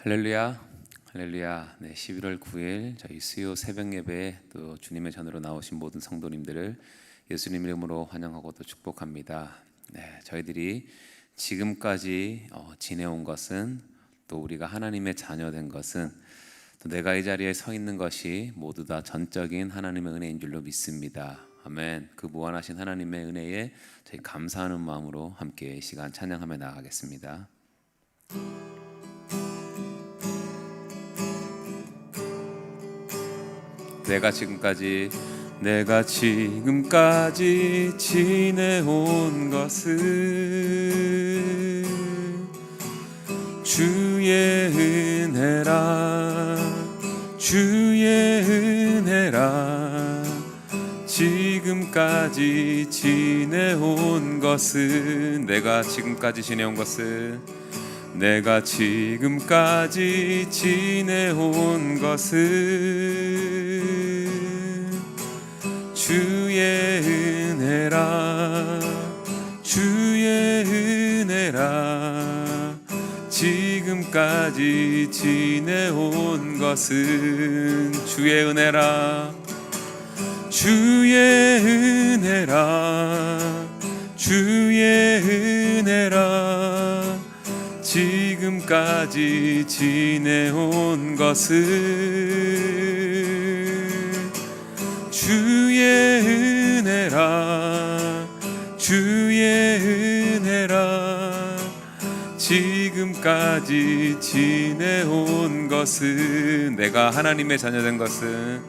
할렐루야, 할렐루야. 네, 11월 9일 저희 수요 새벽 예배에 또 주님의 전으로 나오신 모든 성도님들을 예수님 이름으로 환영하고 또 축복합니다. 네, 저희들이 지금까지 지내온 것은, 또 우리가 하나님의 자녀된 것은, 또 내가 이 자리에 서 있는 것이 모두 다 전적인 하나님의 은혜인 줄로 믿습니다. 아멘. 그 무한하신 하나님의 은혜에 저희 감사하는 마음으로 함께 이 시간 찬양하며 나아가겠습니다. 내가 지금까지 지내온 것은 주의 은혜라, 주의 은혜라. 지금까지 지내온 것은, 내가 지금까지 지내온 것은 주의 은혜라, 주의 은혜라. 지금까지 지내온 것은 주의 은혜라, 주의 은혜라, 주의 은혜라. 지금까지 지내온 것은 주의 은혜라, 주의 은혜라. 지금까지 지내온 것은, 내가 하나님의 자녀된 것은,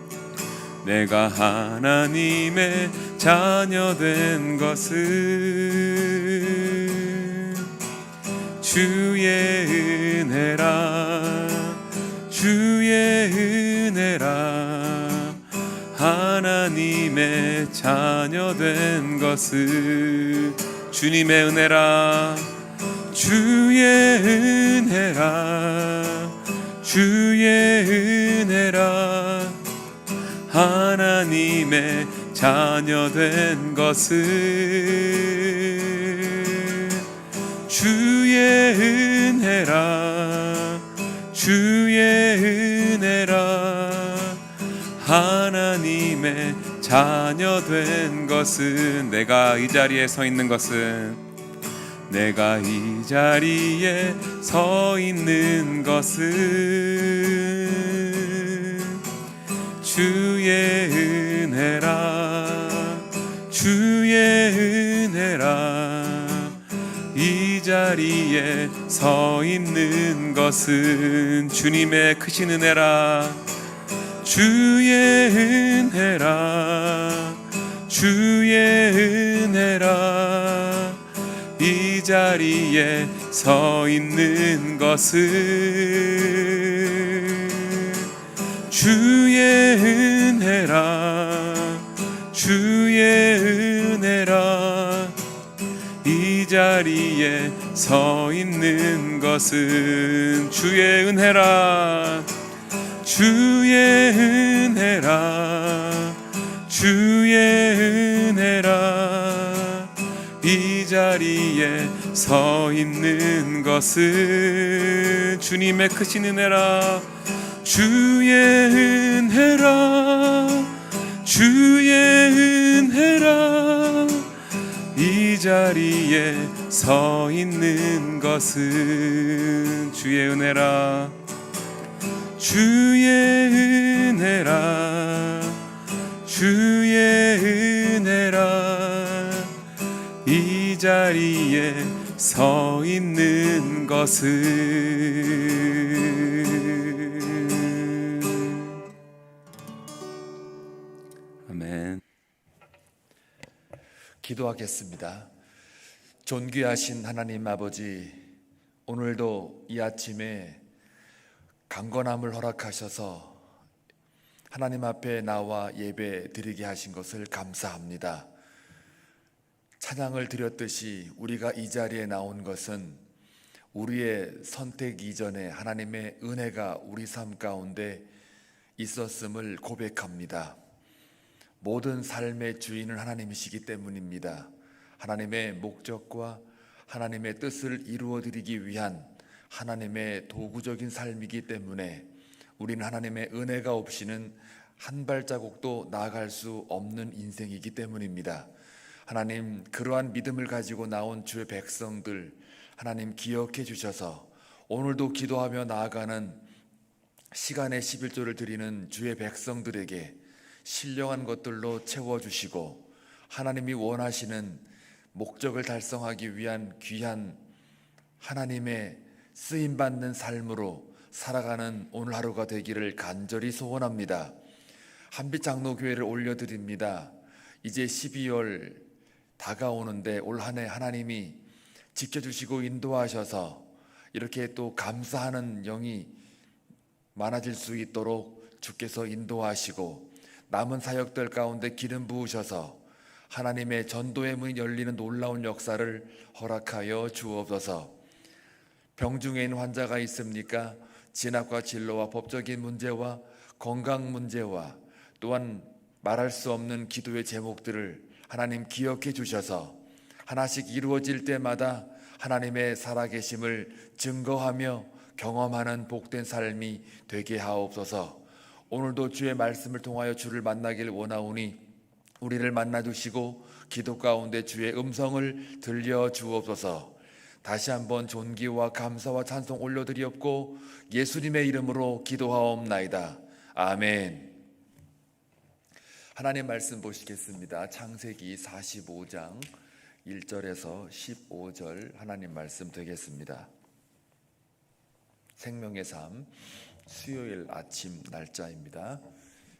내가 하나님의 자녀된 것은 주의 은혜라, 주의 은혜라. 하나님의 자녀된 것은 주님의 은혜라, 주의 은혜라, 주의 은혜라. 하나님의 자녀된 것은 주의 은혜라, 주의 은혜라. 하나님의 자녀된 것은, 내가 이 자리에 서 있는 것은, 내가 이 자리에 서 있는 것은 주의 은혜라, 주의 은혜라. 이 자리에 서 있는 것은 주님의 크신 은혜라, 주의 은혜라, 주의 은혜라. 이 자리에 서 있는 것은 주의 은혜라, 주의 은혜라. 이 자리에 서 있는 것은 주의 은혜라, 주의 은혜라, 주의 은혜라. 이 자리에 서 있는 것은 주님의 크신 은혜라, 주의 은혜라, 주의 은혜라. 이 자리에 서 있는 것은 주의 은혜라, 주의 은혜라, 주의 은혜라. 이 자리에 서 있는 것은. 아멘. 기도하겠습니다. 존귀하신 하나님 아버지, 오늘도 이 아침에 강건함을 허락하셔서 하나님 앞에 나와 예배 드리게 하신 것을 감사합니다. 찬양을 드렸듯이 우리가 이 자리에 나온 것은 우리의 선택 이전에 하나님의 은혜가 우리 삶 가운데 있었음을 고백합니다. 모든 삶의 주인은 하나님이시기 때문입니다. 하나님의 목적과 하나님의 뜻을 이루어드리기 위한 하나님의 도구적인 삶이기 때문에 우리는 하나님의 은혜가 없이는 한 발자국도 나아갈 수 없는 인생이기 때문입니다. 하나님, 그러한 믿음을 가지고 나온 주의 백성들 하나님 기억해 주셔서 오늘도 기도하며 나아가는 시간의 11조를 드리는 주의 백성들에게 신령한 것들로 채워주시고 하나님이 원하시는 목적을 달성하기 위한 귀한 하나님의 쓰임받는 삶으로 살아가는 오늘 하루가 되기를 간절히 소원합니다. 한빛장로교회를 올려드립니다. 이제 12월 다가오는데 올 한 해 하나님이 지켜주시고 인도하셔서 이렇게 또 감사하는 영이 많아질 수 있도록 주께서 인도하시고 남은 사역들 가운데 기름 부으셔서 하나님의 전도의 문이 열리는 놀라운 역사를 허락하여 주옵소서. 병중에 있는 환자가 있습니까? 진압과 진로와 법적인 문제와 건강 문제와 또한 말할 수 없는 기도의 제목들을 하나님 기억해 주셔서 하나씩 이루어질 때마다 하나님의 살아계심을 증거하며 경험하는 복된 삶이 되게 하옵소서. 오늘도 주의 말씀을 통하여 주를 만나길 원하오니 우리를 만나주시고 기도 가운데 주의 음성을 들려주옵소서. 다시 한번 존귀와 감사와 찬송 올려드리옵고 예수님의 이름으로 기도하옵나이다. 아멘. 하나님 말씀 보시겠습니다. 창세기 45장 1절에서 15절 하나님 말씀 되겠습니다. 생명의 삶 수요일 아침 날짜입니다.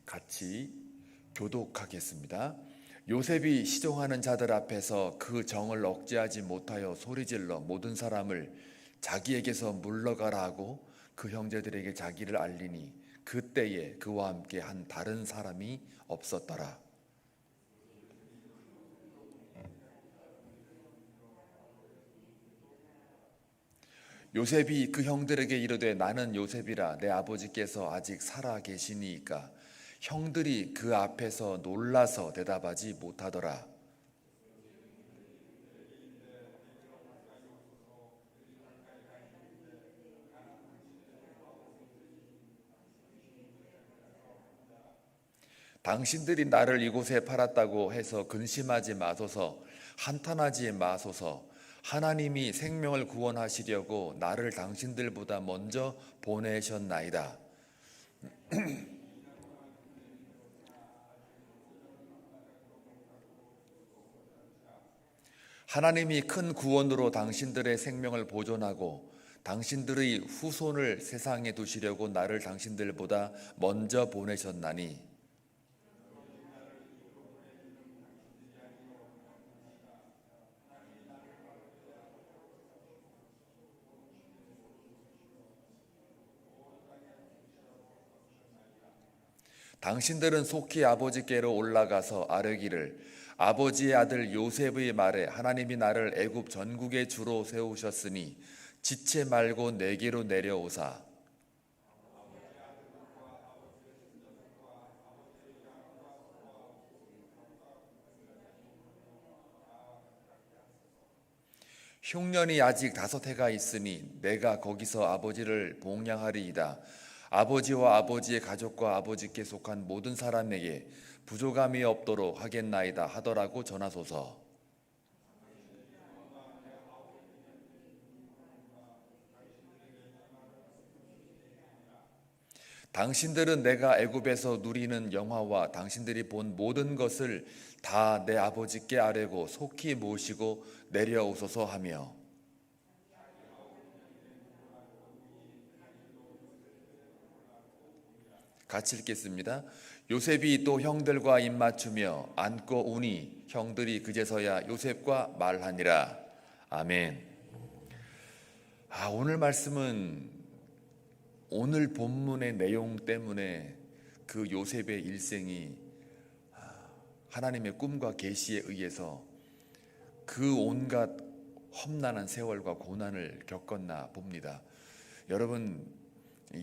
같이 교독하겠습니다. 요셉이 시종하는 자들 앞에서 그 정을 억제하지 못하여 소리질러 모든 사람을 자기에게서 물러가라 하고 그 형제들에게 자기를 알리니 그때에 그와 함께 한 다른 사람이 없었더라. 요셉이 그 형들에게 이르되 나는 요셉이라 내 아버지께서 아직 살아 계시니이까 형들이 그 앞에서 놀라서 대답하지 못하더라. 당신들이 나를 이곳에 팔았다고 해서 근심하지 마소서, 한탄하지 마소서. 하나님이 생명을 구원하시려고 나를 당신들보다 먼저 보내셨나이다. 하나님이 큰 구원으로 당신들의 생명을 보존하고 당신들의 후손을 세상에 두시려고 나를 당신들보다 먼저 보내셨나니 당신들은 속히 아버지께로 올라가서 아뢰기를 아버지의 아들 요셉의 말에 하나님이 나를 애굽 전국의 주로 세우셨으니 지체 말고 내게로 내려오사 흉년이 아직 5해가 있으니 내가 거기서 아버지를 봉양하리이다. 아버지와 아버지의 가족과 아버지께 속한 모든 사람에게 부족함이 없도록 하겠나이다 하더라고 전하소서. 당신들은 내가 애굽에서 누리는 영화와 당신들이 본 모든 것을 다 내 아버지께 아뢰고 속히 모시고 내려오소서 하며 같이 읽겠습니다. 요셉이 또 형들과 입맞추며 안고 우니 형들이 그제서야 요셉과 말하니라. 아멘. 오늘 말씀은 오늘 본문의 내용 때문에 그 요셉의 일생이 하나님의 꿈과 계시에 의해서 그 온갖 험난한 세월과 고난을 겪었나 봅니다. 여러분,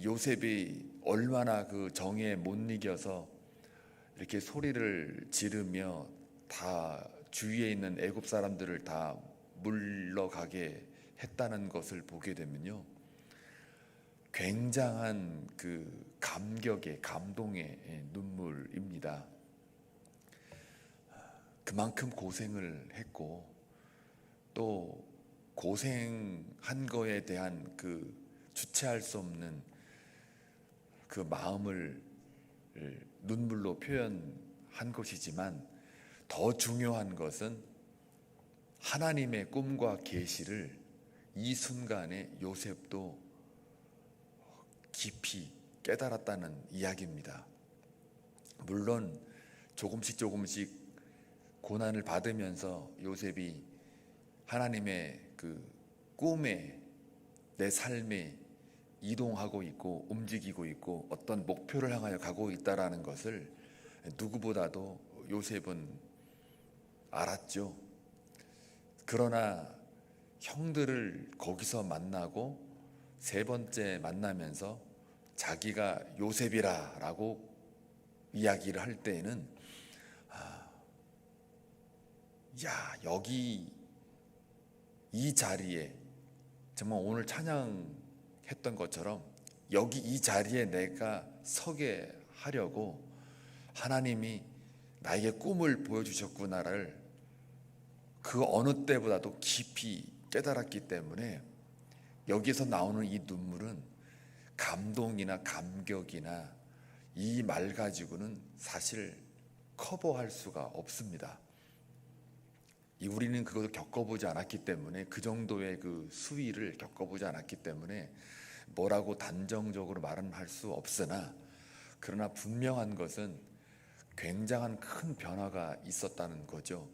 요셉이 얼마나 그 정에 못 이겨서 이렇게 소리를 지르며 다 주위에 있는 애굽 사람들을 다 물러가게 했다는 것을 보게 되면요, 굉장한 그 감격의 감동의 눈물입니다. 그만큼 고생을 했고 또 고생한 거에 대한 그 주체할 수 없는 그 마음을 눈물로 표현한 것이지만 더 중요한 것은 하나님의 꿈과 계시를 이 순간에 요셉도 깊이 깨달았다는 이야기입니다. 물론 조금씩 고난을 받으면서 요셉이 하나님의 그 꿈에 내 삶에 이동하고 있고 움직이고 있고 어떤 목표를 향하여 가고 있다라는 것을 누구보다도 요셉은 알았죠. 그러나 형들을 거기서 만나고 세 번째 만나면서 자기가 요셉이라라고 이야기를 할 때에는 여기 이 자리에 정말 오늘 찬양했던 것처럼 여기 이 자리에 내가 서게 하려고 하나님이 나에게 꿈을 보여주셨구나를 그 어느 때보다도 깊이 깨달았기 때문에 여기에서 나오는 이 눈물은 감동이나 감격이나 이 말 가지고는 사실 커버할 수가 없습니다. 우리는 그것을 겪어보지 않았기 때문에 그 정도의 그 수위를 겪어보지 않았기 때문에 뭐라고 단정적으로 말은 할 수 없으나 그러나 분명한 것은 굉장한 큰 변화가 있었다는 거죠.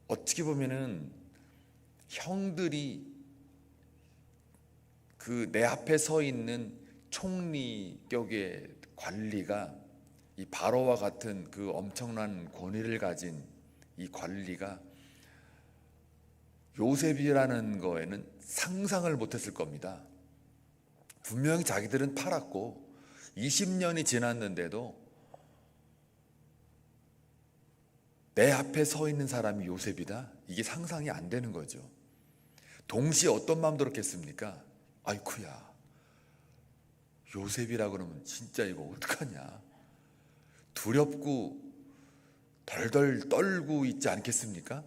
어떻게 보면은 형들이 그 내 앞에 서 있는 총리격의 관리가 이 바로와 같은 그 엄청난 권위를 가진 이 관리가 요셉이라는 거에는 상상을 못했을 겁니다. 분명히 자기들은 팔았고 20년이 지났는데도 내 앞에 서 있는 사람이 요셉이다? 이게 상상이 안 되는 거죠. 동시에 어떤 마음 들었겠습니까? 아이쿠야, 요셉이라 그러면 진짜 이거 어떡하냐? 두렵고 덜덜 떨고 있지 않겠습니까?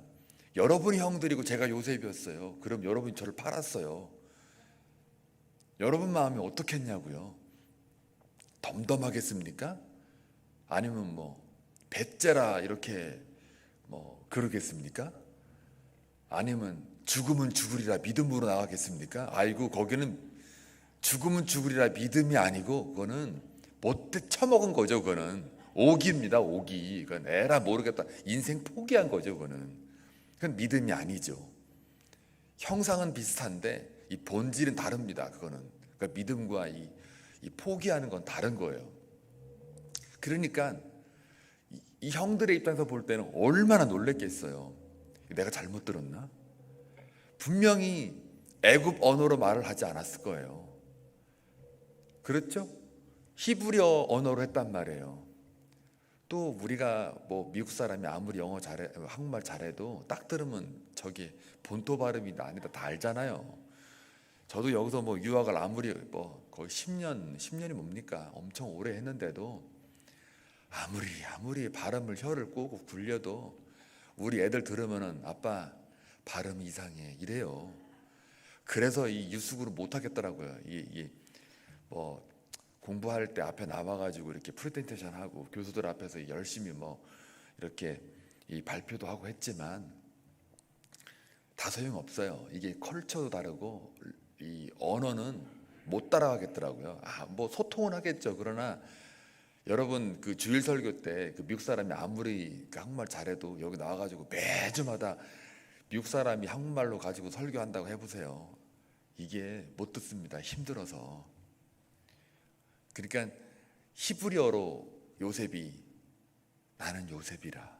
여러분이 형들이고 제가 요셉이었어요. 그럼 여러분이 저를 팔았어요. 여러분 마음이 어떻겠냐고요? 덤덤하겠습니까? 아니면 뭐 배째라 이렇게 뭐 그러겠습니까? 아니면 죽으면 죽으리라 믿음으로 나가겠습니까? 아이고 거기는 죽으면 죽으리라 믿음이 아니고 그거는 못돼 처먹은 거죠. 그거는 오기입니다. 오기. 그건 에라 모르겠다. 인생 포기한 거죠. 그건 믿음이 아니죠. 형상은 비슷한데 이 본질은 다릅니다. 그거는 그러니까 믿음과 이 포기하는 건 다른 거예요. 그러니까 이 형들의 입장에서 볼 때는 얼마나 놀랬겠어요. 내가 잘못 들었나? 분명히 애굽 언어로 말을 하지 않았을 거예요. 그렇죠? 히브리어 언어로 했단 말이에요. 또 우리가 뭐 미국 사람이 아무리 영어 잘해 한국말 잘해도 딱 들으면 저게 본토 발음이다 아니다 다 알잖아요. 저도 여기서 뭐 유학을 아무리 뭐 거의 10년이 뭡니까? 엄청 오래 했는데도 아무리 발음을 혀를 꼬고 굴려도 우리 애들 들으면은 아빠 발음이 이상해 이래요. 그래서 이 유숙으로 못 하겠더라고요. 뭐 공부할 때 앞에 나와가지고 이렇게 프레젠테이션 하고 교수들 앞에서 열심히 뭐 이렇게 이 발표도 하고 했지만 다 소용없어요. 이게 컬처도 다르고 이 언어는 못 따라가겠더라고요. 뭐 소통은 하겠죠. 그러나 여러분 그 주일 설교 때 그 미국 사람이 아무리 그 한국말 잘해도 여기 나와가지고 매주마다 미국 사람이 한국말로 가지고 설교한다고 해보세요. 이게 못 듣습니다. 힘들어서. 그러니까 히브리어로 요셉이 나는 요셉이라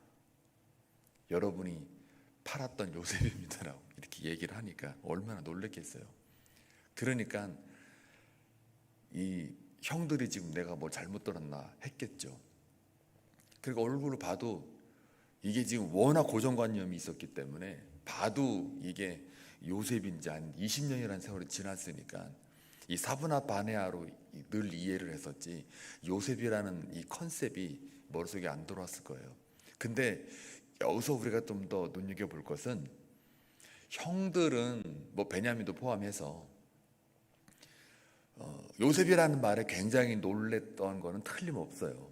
여러분이 팔았던 요셉입니다라고 이렇게 얘기를 하니까 얼마나 놀랬겠어요. 그러니까 이 형들이 지금 내가 뭘 잘못 들었나 했겠죠. 그리고 얼굴을 봐도 이게 지금 워낙 고정관념이 있었기 때문에 봐도 이게 요셉인지 한 20년이라는 세월이 지났으니까 이 사브나 바네아로 늘 이해를 했었지 요셉이라는 이 컨셉이 머릿속에 안 들어왔을 거예요. 근데 여기서 우리가 좀 더 눈여겨볼 것은 형들은 뭐 베냐민도 포함해서 요셉이라는 말에 굉장히 놀랬던 거는 틀림없어요.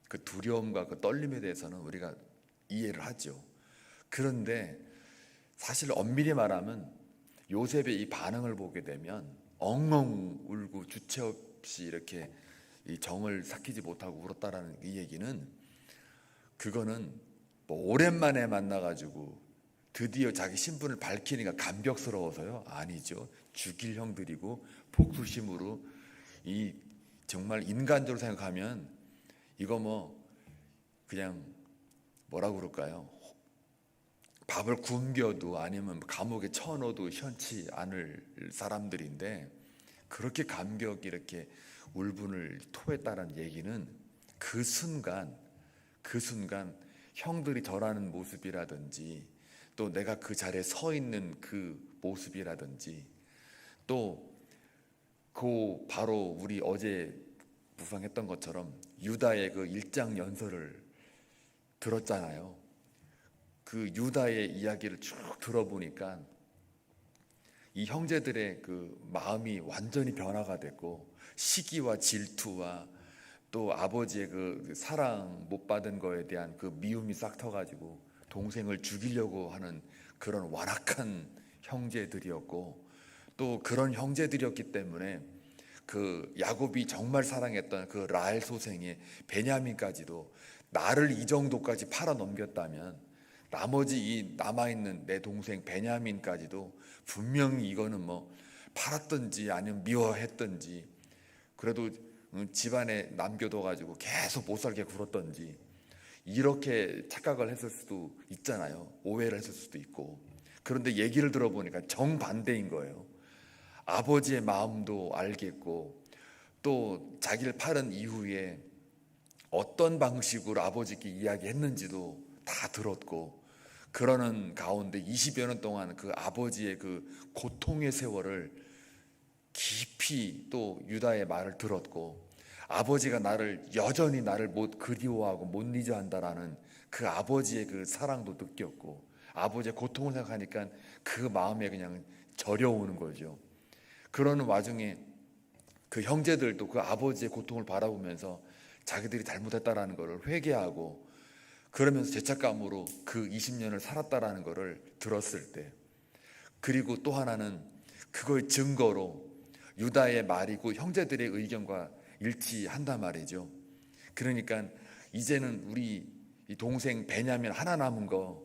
그 두려움과 그 떨림에 대해서는 우리가 이해를 하죠. 그런데 사실 엄밀히 말하면 요셉의 이 반응을 보게 되면 엉엉 울고 주체 없이 이렇게 이 정을 삭히지 못하고 울었다라는 이 얘기는, 그거는 뭐 오랜만에 만나가지고 드디어 자기 신분을 밝히니까 감격스러워서요? 아니죠. 죽일 형들이고 복수심으로, 이 정말 인간적으로 생각하면 이거 뭐 그냥 뭐라고 그럴까요? 밥을 굶겨도 아니면 감옥에 쳐넣어도 현치 않을 사람들인데 그렇게 감격이 이렇게 울분을 토했다는 얘기는 그 순간 형들이 절하는 모습이라든지 또 내가 그 자리에 서 있는 그 모습이라든지 또 그 바로 우리 어제 묵상했던 것처럼 유다의 그 일장 연설을 들었잖아요. 그 유다의 이야기를 쭉 들어보니까 이 형제들의 그 마음이 완전히 변화가 됐고 시기와 질투와 또 아버지의 그 사랑 못 받은 거에 대한 그 미움이 싹 터가지고 동생을 죽이려고 하는 그런 완악한 형제들이었고, 또 그런 형제들이었기 때문에 그 야곱이 정말 사랑했던 그 라헬 소생의 베냐민까지도 나를 이 정도까지 팔아 넘겼다면 나머지 이 남아있는 내 동생 베냐민까지도 분명히 이거는 뭐 팔았든지 아니면 미워했든지 그래도 집안에 남겨둬가지고 계속 못 살게 굴었든지 이렇게 착각을 했을 수도 있잖아요. 오해를 했을 수도 있고. 그런데 얘기를 들어보니까 정반대인 거예요. 아버지의 마음도 알겠고 또 자기를 팔은 이후에 어떤 방식으로 아버지께 이야기했는지도 다 들었고, 그러는 가운데 20여 년 동안 그 아버지의 그 고통의 세월을 깊이 또 유다의 말을 들었고, 아버지가 여전히 나를 못 그리워하고 못 잊어한다라는 그 아버지의 그 사랑도 느꼈고, 아버지의 고통을 생각하니까 그 마음에 그냥 저려오는 거죠. 그러는 와중에 그 형제들도 그 아버지의 고통을 바라보면서 자기들이 잘못했다라는 것을 회개하고 그러면서 죄책감으로 그 20년을 살았다라는 것을 들었을 때, 그리고 또 하나는 그거의 증거로 유다의 말이고 형제들의 의견과 일치한단 말이죠. 그러니까 이제는 우리 이 동생 베냐민 하나 남은 거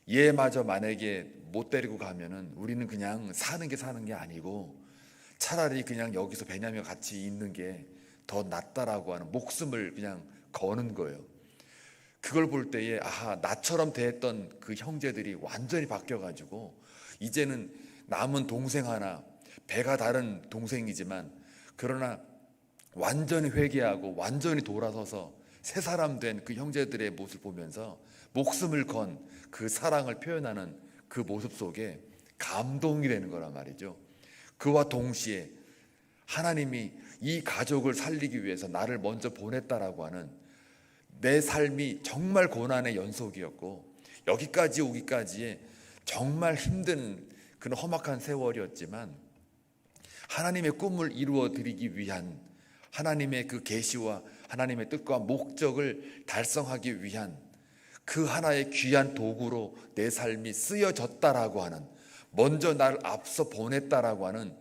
얘마저 만약에 못 데리고 가면은 우리는 그냥 사는 게 아니고 차라리 그냥 여기서 베냐민과 같이 있는 게 더 낫다라고 하는 목숨을 그냥 거는 거예요. 그걸 볼 때에 아하, 나처럼 대했던 그 형제들이 완전히 바뀌어가지고 이제는 남은 동생 하나, 배가 다른 동생이지만 그러나 완전히 회개하고 완전히 돌아서서 새 사람 된 그 형제들의 모습을 보면서 목숨을 건 그 사랑을 표현하는 그 모습 속에 감동이 되는 거란 말이죠. 그와 동시에 하나님이 이 가족을 살리기 위해서 나를 먼저 보냈다라고 하는 내 삶이 정말 고난의 연속이었고 여기까지 오기까지에 정말 힘든 그런 험악한 세월이었지만 하나님의 꿈을 이루어 드리기 위한 하나님의 그 계시와 하나님의 뜻과 목적을 달성하기 위한 그 하나의 귀한 도구로 내 삶이 쓰여졌다라고 하는, 먼저 나를 앞서 보냈다라고 하는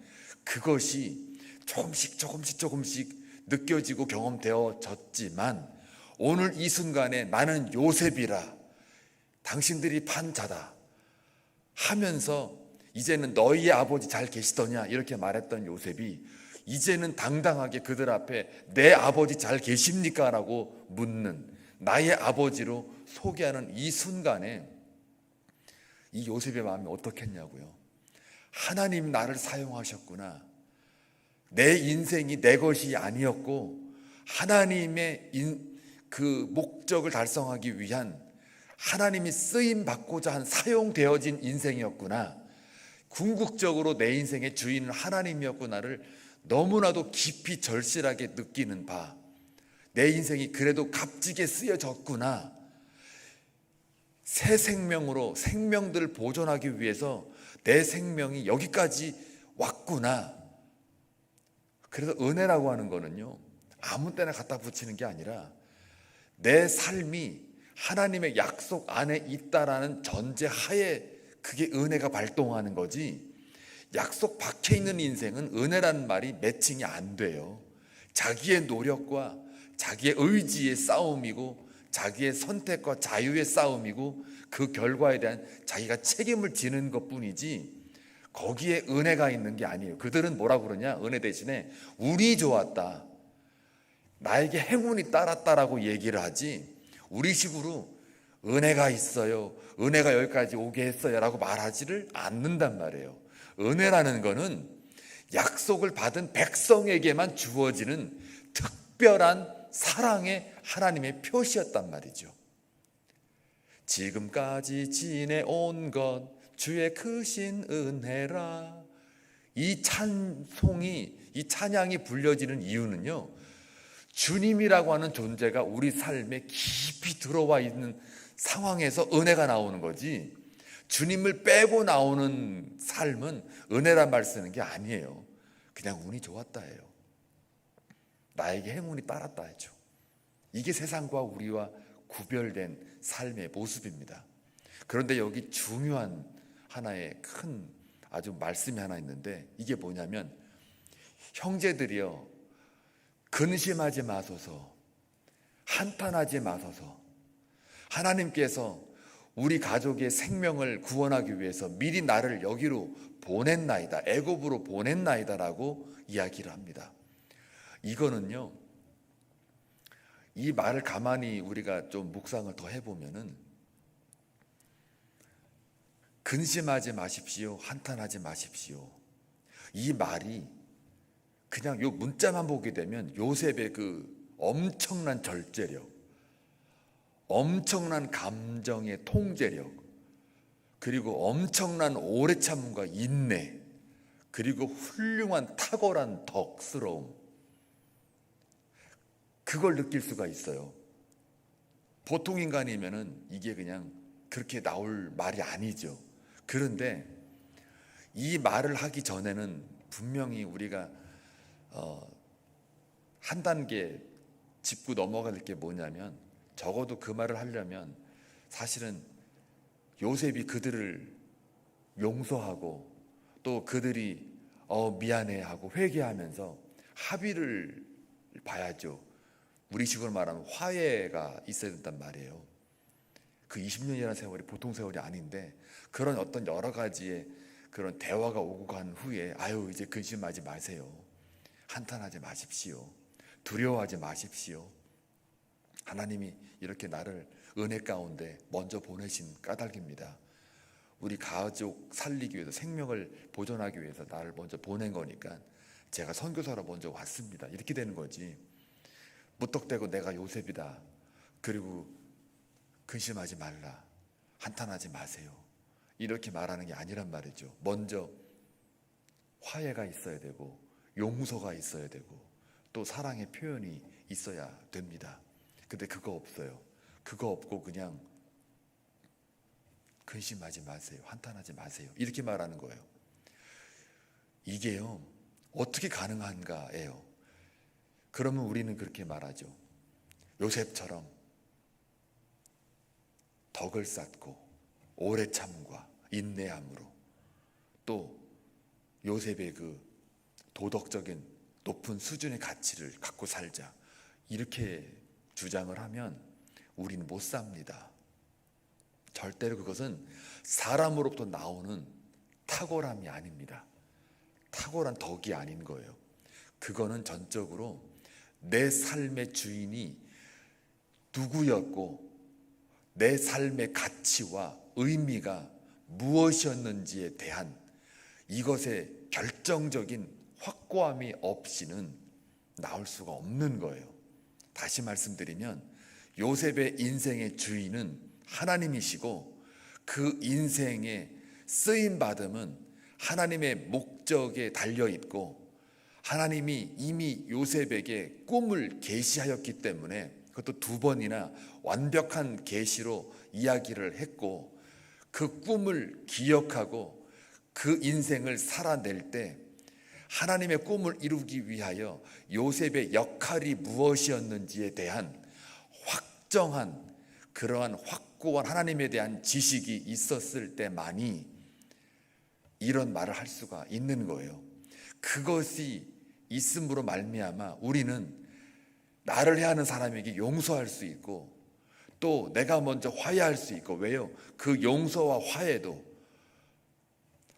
그것이 조금씩 느껴지고 경험되어졌지만 오늘 이 순간에 나는 요셉이라 당신들이 판 자다 하면서 이제는 너희의 아버지 잘 계시더냐 이렇게 말했던 요셉이 이제는 당당하게 그들 앞에 내 아버지 잘 계십니까? 라고 묻는, 나의 아버지로 소개하는 이 순간에 이 요셉의 마음이 어떻겠냐고요. 하나님 나를 사용하셨구나. 내 인생이 내 것이 아니었고 하나님의 그 목적을 달성하기 위한 하나님이 쓰임 받고자 한 사용되어진 인생이었구나. 궁극적으로 내 인생의 주인은 하나님이었구나를 너무나도 깊이 절실하게 느끼는 바, 내 인생이 그래도 값지게 쓰여졌구나, 새 생명으로 생명들을 보존하기 위해서 내 생명이 여기까지 왔구나. 그래서 은혜라고 하는 거는요, 아무 때나 갖다 붙이는 게 아니라 내 삶이 하나님의 약속 안에 있다라는 전제 하에 그게 은혜가 발동하는 거지, 약속 밖에 있는 인생은 은혜라는 말이 매칭이 안 돼요. 자기의 노력과 자기의 의지의 싸움이고, 자기의 선택과 자유의 싸움이고, 그 결과에 대한 자기가 책임을 지는 것뿐이지 거기에 은혜가 있는 게 아니에요. 그들은 뭐라고 그러냐, 은혜 대신에 운이 좋았다, 나에게 행운이 따랐다라고 얘기를 하지, 우리식으로 은혜가 있어요, 은혜가 여기까지 오게 했어요 라고 말하지를 않는단 말이에요. 은혜라는 거는 약속을 받은 백성에게만 주어지는 특별한 사랑의 하나님의 표시였단 말이죠. 지금까지 지내온 것 주의 크신 은혜라. 이 찬송이, 이 찬양이 불려지는 이유는요, 주님이라고 하는 존재가 우리 삶에 깊이 들어와 있는 상황에서 은혜가 나오는 거지, 주님을 빼고 나오는 삶은 은혜란 말 쓰는 게 아니에요. 그냥 운이 좋았다예요. 나에게 행운이 따랐다 했죠. 이게 세상과 우리와 구별된 삶의 모습입니다. 그런데 여기 중요한 하나의 큰 아주 말씀이 하나 있는데, 이게 뭐냐면, 형제들이여 근심하지 마소서, 한탄하지 마소서. 하나님께서 우리 가족의 생명을 구원하기 위해서 미리 나를 여기로 보냈나이다, 애굽으로 보냈나이다라고 이야기를 합니다. 이거는요, 이 말을 가만히 우리가 좀 묵상을 더 해보면은, 근심하지 마십시오, 한탄하지 마십시오, 이 말이 그냥 요 문자만 보게 되면 요셉의 그 엄청난 절제력, 엄청난 감정의 통제력, 그리고 엄청난 오래 참음과 인내, 그리고 훌륭한 탁월한 덕스러움, 그걸 느낄 수가 있어요. 보통 인간이면은 이게 그냥 그렇게 나올 말이 아니죠. 그런데 이 말을 하기 전에는 분명히 우리가 한 단계 짚고 넘어갈 게 뭐냐면, 적어도 그 말을 하려면 사실은 요셉이 그들을 용서하고, 또 그들이 미안해하고 회개하면서 합의를 봐야죠. 우리식으로 말하면 화해가 있어야 된단 말이에요. 그 20년이라는 세월이 보통 세월이 아닌데, 그런 어떤 여러 가지의 그런 대화가 오고 간 후에, 아유 이제 근심하지 마세요, 한탄하지 마십시오, 두려워하지 마십시오, 하나님이 이렇게 나를 은혜 가운데 먼저 보내신 까닭입니다. 우리 가족 살리기 위해서, 생명을 보존하기 위해서 나를 먼저 보낸 거니까 제가 선교사로 먼저 왔습니다, 이렇게 되는 거지, 무턱대고 내가 요셉이다, 그리고 근심하지 말라, 한탄하지 마세요, 이렇게 말하는 게 아니란 말이죠. 먼저 화해가 있어야 되고, 용서가 있어야 되고, 또 사랑의 표현이 있어야 됩니다. 근데 그거 없어요. 그거 없고 그냥 근심하지 마세요, 한탄하지 마세요, 이렇게 말하는 거예요. 이게요, 어떻게 가능한가예요. 그러면 우리는 그렇게 말하죠. 요셉처럼 덕을 쌓고 오래 참음과 인내함으로, 또 요셉의 그 도덕적인 높은 수준의 가치를 갖고 살자, 이렇게 주장을 하면 우리는 못 삽니다. 절대로 그것은 사람으로부터 나오는 탁월함이 아닙니다. 탁월한 덕이 아닌 거예요. 그거는 전적으로 내 삶의 주인이 누구였고, 내 삶의 가치와 의미가 무엇이었는지에 대한 이것의 결정적인 확고함이 없이는 나올 수가 없는 거예요. 다시 말씀드리면, 요셉의 인생의 주인은 하나님이시고, 그 인생의 쓰임받음은 하나님의 목적에 달려있고, 하나님이 이미 요셉에게 꿈을 계시하였기 때문에 그것도 2번이나 완벽한 계시로 이야기를 했고, 그 꿈을 기억하고 그 인생을 살아낼 때 하나님의 꿈을 이루기 위하여 요셉의 역할이 무엇이었는지에 대한 확정한, 그러한 확고한 하나님에 대한 지식이 있었을 때만이 이런 말을 할 수가 있는 거예요. 그것이 있음으로 말미암아 우리는 나를 해하는 사람에게 용서할 수 있고, 또 내가 먼저 화해할 수 있고. 왜요? 그 용서와 화해도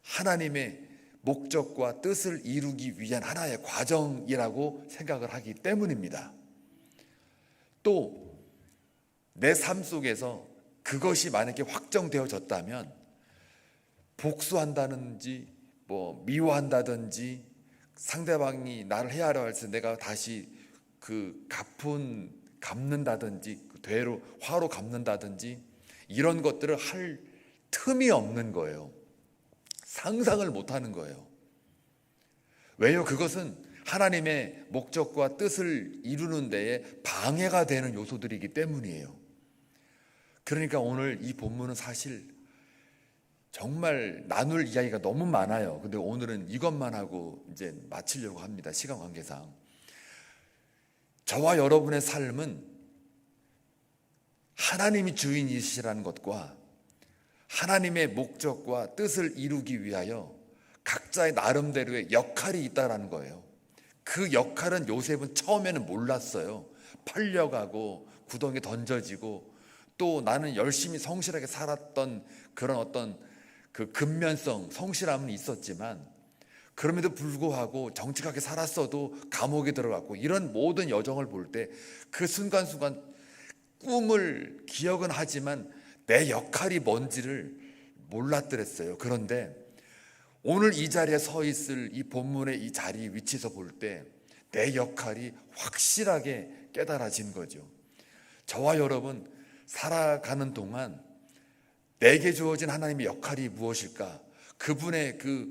하나님의 목적과 뜻을 이루기 위한 하나의 과정이라고 생각을 하기 때문입니다. 또 내 삶 속에서 그것이 만약에 확정되어졌다면 복수한다든지 미워한다든지 상대방이 나를 해하려 할 때 내가 다시 그 갚는다든지 되로 화로 갚는다든지 이런 것들을 할 틈이 없는 거예요. 상상을 못하는 거예요. 왜요? 그것은 하나님의 목적과 뜻을 이루는 데에 방해가 되는 요소들이기 때문이에요. 그러니까 오늘 이 본문은 사실 정말 나눌 이야기가 너무 많아요. 근데 오늘은 이것만 하고 이제 마치려고 합니다. 시간 관계상. 저와 여러분의 삶은 하나님이 주인이시라는 것과 하나님의 목적과 뜻을 이루기 위하여 각자의 나름대로의 역할이 있다라는 거예요. 그 역할은 요셉은 처음에는 몰랐어요. 팔려가고 구덩이에 던져지고, 또 나는 열심히 성실하게 살았던 그런 어떤 그 근면성, 성실함은 있었지만 그럼에도 불구하고 정직하게 살았어도 감옥에 들어갔고, 이런 모든 여정을 볼 때 그 순간순간 꿈을 기억은 하지만 내 역할이 뭔지를 몰랐더랬어요. 그런데 오늘 이 자리에 서 있을 이 본문의 이 자리 위치에서 볼 때 내 역할이 확실하게 깨달아진 거죠. 저와 여러분 살아가는 동안 내게 주어진 하나님의 역할이 무엇일까? 그분의 그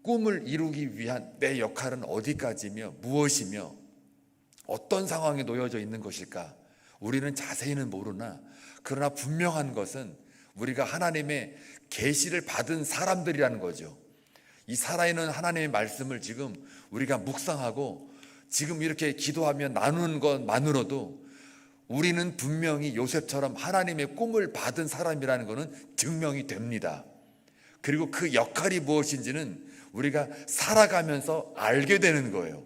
꿈을 이루기 위한 내 역할은 어디까지며 무엇이며 어떤 상황에 놓여져 있는 것일까? 우리는 자세히는 모르나, 그러나 분명한 것은 우리가 하나님의 계시를 받은 사람들이라는 거죠. 이 살아있는 하나님의 말씀을 지금 우리가 묵상하고 지금 이렇게 기도하며 나누는 것만으로도 우리는 분명히 요셉처럼 하나님의 꿈을 받은 사람이라는 것은 증명이 됩니다. 그리고 그 역할이 무엇인지는 우리가 살아가면서 알게 되는 거예요.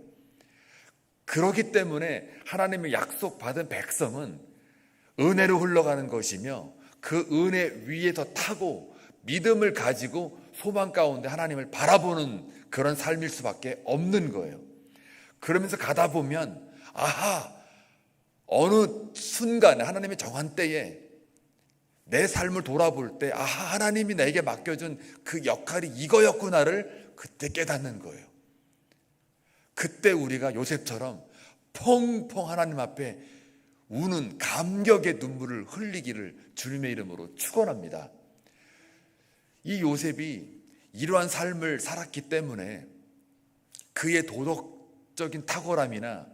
그렇기 때문에 하나님의 약속받은 백성은 은혜로 흘러가는 것이며, 그 은혜 위에 더 타고 믿음을 가지고 소망 가운데 하나님을 바라보는 그런 삶일 수밖에 없는 거예요. 그러면서 가다 보면 어느 순간에 하나님의 정한 때에 내 삶을 돌아볼 때 하나님이 내게 맡겨준 그 역할이 이거였구나를 그때 깨닫는 거예요. 그때 우리가 요셉처럼 펑펑 하나님 앞에 우는 감격의 눈물을 흘리기를 주님의 이름으로 축원합니다. 이 요셉이 이러한 삶을 살았기 때문에 그의 도덕적인 탁월함이나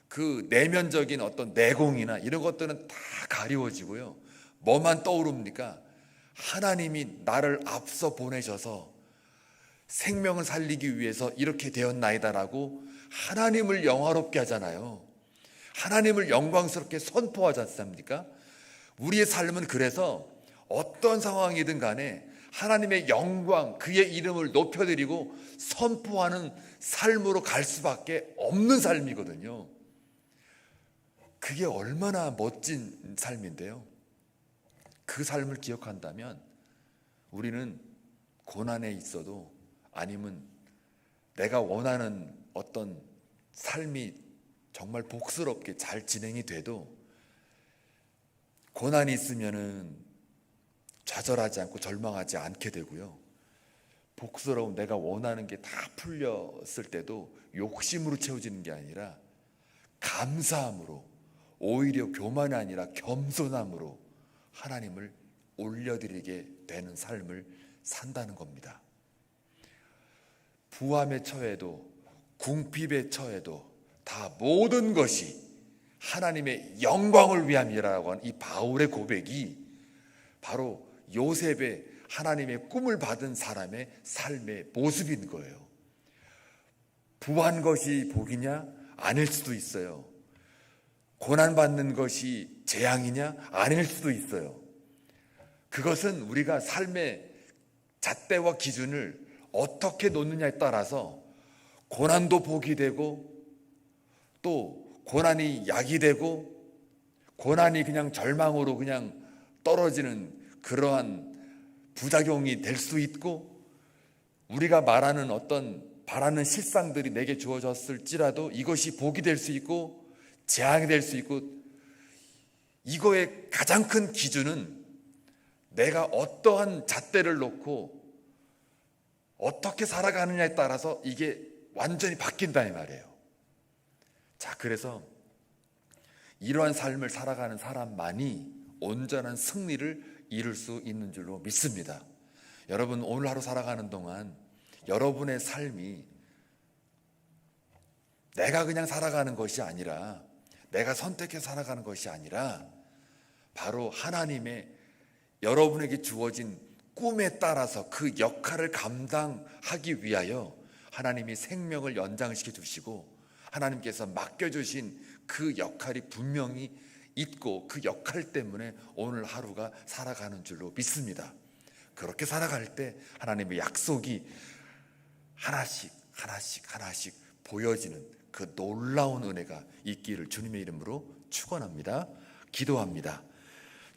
그 내면적인 어떤 내공이나 이런 것들은 다 가리워지고요. 뭐만 떠오릅니까? 하나님이 나를 앞서 보내셔서 생명을 살리기 위해서 이렇게 되었나이다라고 하나님을 영화롭게 하잖아요. 하나님을 영광스럽게 선포하지 않습니까? 우리의 삶은 그래서 어떤 상황이든 간에 하나님의 영광, 그의 이름을 높여드리고 선포하는 삶으로 갈 수밖에 없는 삶이거든요. 그게 얼마나 멋진 삶인데요. 그 삶을 기억한다면 우리는 고난에 있어도, 아니면 내가 원하는 어떤 삶이 정말 복스럽게 잘 진행이 돼도 고난이 있으면은 좌절하지 않고 절망하지 않게 되고요. 복스러운 내가 원하는 게 다 풀렸을 때도 욕심으로 채워지는 게 아니라 감사함으로, 오히려 교만이 아니라 겸손함으로 하나님을 올려드리게 되는 삶을 산다는 겁니다. 부함에 처해도, 궁핍에 처해도 다 모든 것이 하나님의 영광을 위함이라고 하는 이 바울의 고백이 바로 요셉의 하나님의 꿈을 받은 사람의 삶의 모습인 거예요. 부한 것이 복이냐? 아닐 수도 있어요. 고난받는 것이 재앙이냐? 아닐 수도 있어요. 그것은 우리가 삶의 잣대와 기준을 어떻게 놓느냐에 따라서 고난도 복이 되고 또 고난이 약이 되고 고난이 그냥 절망으로 그냥 떨어지는 그러한 부작용이 될 수 있고 우리가 말하는 어떤 바라는 실상들이 내게 주어졌을지라도 이것이 복이 될 수 있고 재앙이 될 수 있고 이거의 가장 큰 기준은 내가 어떠한 잣대를 놓고 어떻게 살아가느냐에 따라서 이게 완전히 바뀐다 이 말이에요. 자, 그래서 이러한 삶을 살아가는 사람만이 온전한 승리를 이룰 수 있는 줄로 믿습니다. 여러분, 오늘 하루 살아가는 동안 여러분의 삶이 내가 그냥 살아가는 것이 아니라 내가 선택해서 살아가는 것이 아니라 바로 하나님의 여러분에게 주어진 꿈에 따라서 그 역할을 감당하기 위하여 하나님이 생명을 연장시켜 주시고 하나님께서 맡겨주신 그 역할이 분명히 있고 그 역할 때문에 오늘 하루가 살아가는 줄로 믿습니다. 그렇게 살아갈 때 하나님의 약속이 하나씩 보여지는 그 놀라운 은혜가 있기를 주님의 이름으로 축원합니다. 기도합니다.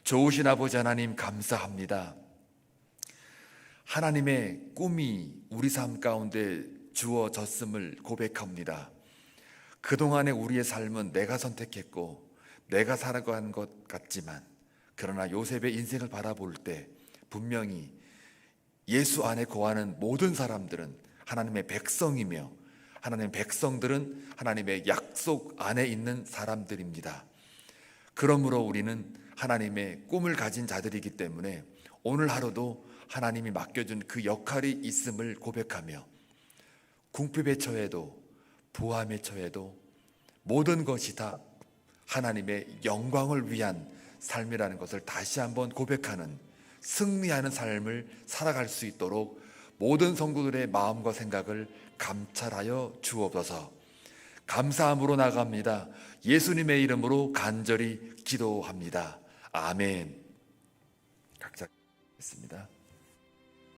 좋으신 아버지 하나님, 감사합니다. 하나님의 꿈이 우리 삶 가운데 주어졌음을 고백합니다. 그동안의 우리의 삶은 내가 선택했고 내가 살아간 것 같지만 그러나 요셉의 인생을 바라볼 때 분명히 예수 안에 거하는 모든 사람들은 하나님의 백성이며 하나님의 백성들은 하나님의 약속 안에 있는 사람들입니다. 그러므로 우리는 하나님의 꿈을 가진 자들이기 때문에 오늘 하루도 하나님이 맡겨준 그 역할이 있음을 고백하며 궁핍에 처해도 부함에 처해도 모든 것이 다 하나님의 영광을 위한 삶이라는 것을 다시 한번 고백하는 승리하는 삶을 살아갈 수 있도록 모든 성도들의 마음과 생각을 감찰하여 주옵소서. 감사함으로 나갑니다. 예수님의 이름으로 간절히 기도합니다. 아멘. 각자 했습니다.